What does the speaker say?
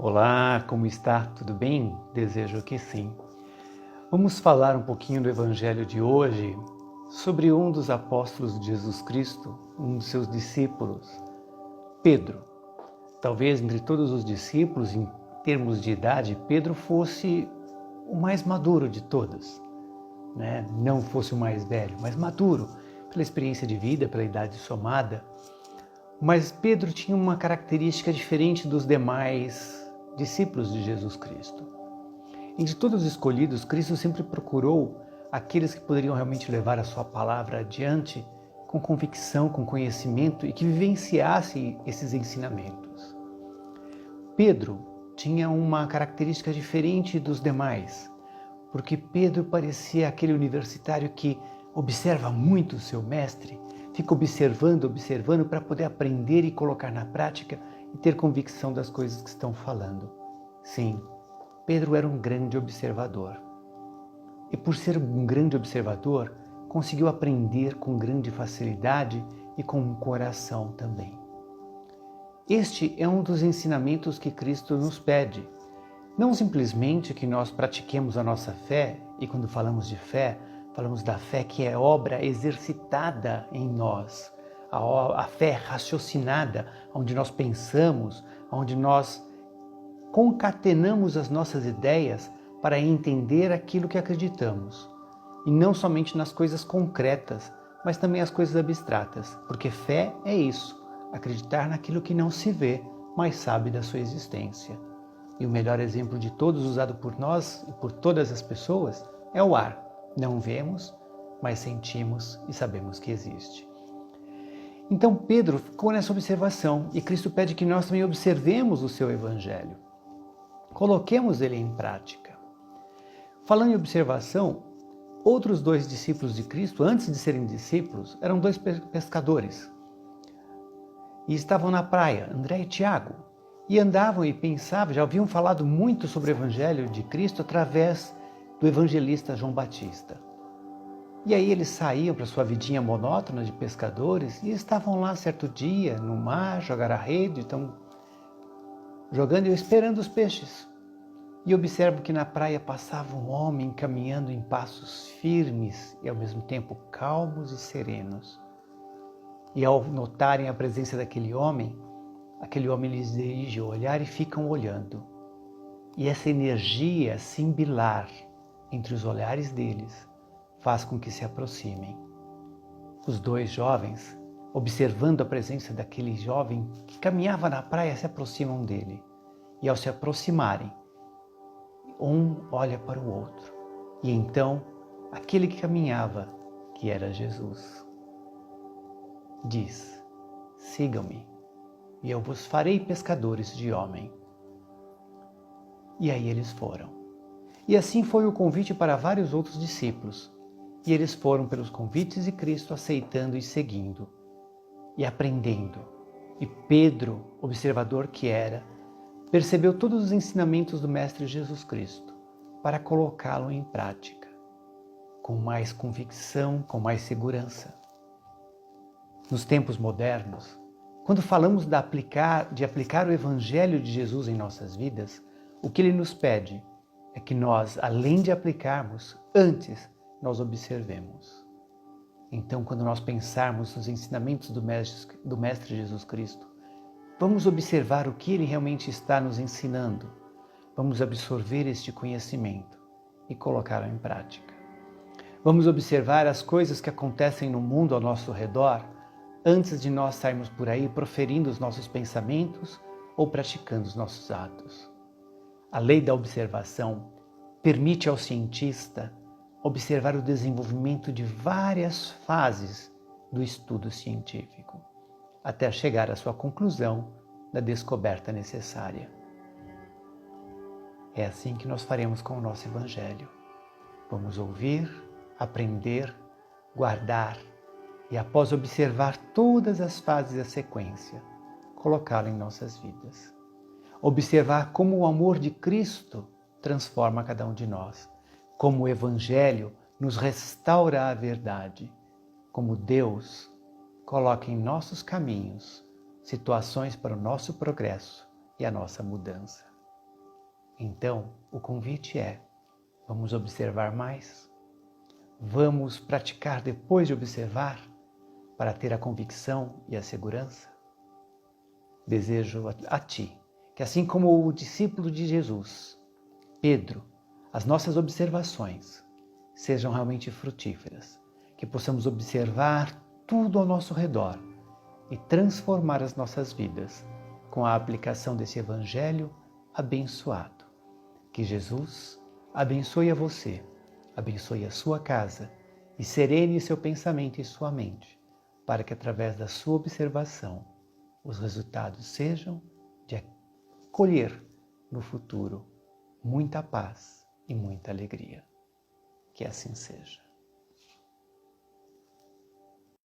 Olá, como está? Tudo bem? Desejo que sim. Vamos falar um pouquinho do Evangelho de hoje sobre um dos apóstolos de Jesus Cristo, um dos seus discípulos, Pedro. Talvez entre todos os discípulos, em termos de idade, Pedro fosse o mais maduro de todos, né? Não fosse o mais velho, mas maduro pela experiência de vida, pela idade somada. Mas Pedro tinha uma característica diferente dos demais discípulos de Jesus Cristo. Entre todos os escolhidos, Cristo sempre procurou aqueles que poderiam realmente levar a sua palavra adiante com convicção, com conhecimento e que vivenciasse esses ensinamentos. Pedro tinha uma característica diferente dos demais, porque Pedro parecia aquele universitário que observa muito o seu mestre, fica observando para poder aprender e colocar na prática e ter convicção das coisas que estão falando. Sim, Pedro era um grande observador. E por ser um grande observador, conseguiu aprender com grande facilidade e com um coração também. Este é um dos ensinamentos que Cristo nos pede. Não simplesmente que nós pratiquemos a nossa fé, e quando falamos de fé, falamos da fé que é obra exercitada em nós, a fé raciocinada, onde nós pensamos, onde nós concatenamos as nossas ideias para entender aquilo que acreditamos. E não somente nas coisas concretas, mas também as coisas abstratas, porque fé é isso, acreditar naquilo que não se vê, mas sabe da sua existência. E o melhor exemplo de todos usado por nós e por todas as pessoas é o ar. Não vemos, mas sentimos e sabemos que existe. Então Pedro ficou nessa observação e Cristo pede que nós também observemos o seu Evangelho. Coloquemos ele em prática. Falando em observação, outros dois discípulos de Cristo, antes de serem discípulos, eram dois pescadores. E estavam na praia, André e Tiago. E andavam e pensavam, já haviam falado muito sobre o Evangelho de Cristo através do evangelista João Batista. E aí eles saíam para sua vidinha monótona de pescadores e estavam lá certo dia no mar, jogaram a rede, estão jogando e esperando os peixes. E observo que na praia passava um homem caminhando em passos firmes e ao mesmo tempo calmos e serenos. E ao notarem a presença daquele homem lhes dirige o olhar e ficam olhando. E essa energia similar entre os olhares deles faz com que se aproximem. Os dois jovens, observando a presença daquele jovem que caminhava na praia, se aproximam dele. E ao se aproximarem, um olha para o outro. E então, aquele que caminhava, que era Jesus, diz: sigam-me, e eu vos farei pescadores de homem. E aí eles foram. E assim foi o convite para vários outros discípulos. E eles foram pelos convites de Cristo, aceitando e seguindo. E aprendendo. E Pedro, observador que era, percebeu todos os ensinamentos do Mestre Jesus Cristo para colocá-lo em prática, com mais convicção, com mais segurança. Nos tempos modernos, quando falamos de aplicar o Evangelho de Jesus em nossas vidas, o que ele nos pede é que nós, além de aplicarmos, antes nós observemos. Então, quando nós pensarmos nos ensinamentos do Mestre Jesus Cristo, vamos observar o que ele realmente está nos ensinando. Vamos absorver este conhecimento e colocá-lo em prática. Vamos observar as coisas que acontecem no mundo ao nosso redor antes de nós sairmos por aí proferindo os nossos pensamentos ou praticando os nossos atos. A lei da observação permite ao cientista observar o desenvolvimento de várias fases do estudo científico, até chegar à sua conclusão da descoberta necessária. É assim que nós faremos com o nosso Evangelho. Vamos ouvir, aprender, guardar e, após observar todas as fases da sequência, colocá-lo em nossas vidas. Observar como o amor de Cristo transforma cada um de nós, como o Evangelho nos restaura a verdade, como Deus coloca em nossos caminhos situações para o nosso progresso e a nossa mudança. Então, o convite é: vamos observar mais? Vamos praticar depois de observar, para ter a convicção e a segurança? Desejo a ti que, assim como o discípulo de Jesus, Pedro, as nossas observações sejam realmente frutíferas, que possamos observar tudo ao nosso redor e transformar as nossas vidas com a aplicação desse Evangelho abençoado. Que Jesus abençoe a você, abençoe a sua casa e serene seu pensamento e sua mente, para que através da sua observação os resultados sejam de colher no futuro muita paz e muita alegria. Que assim seja.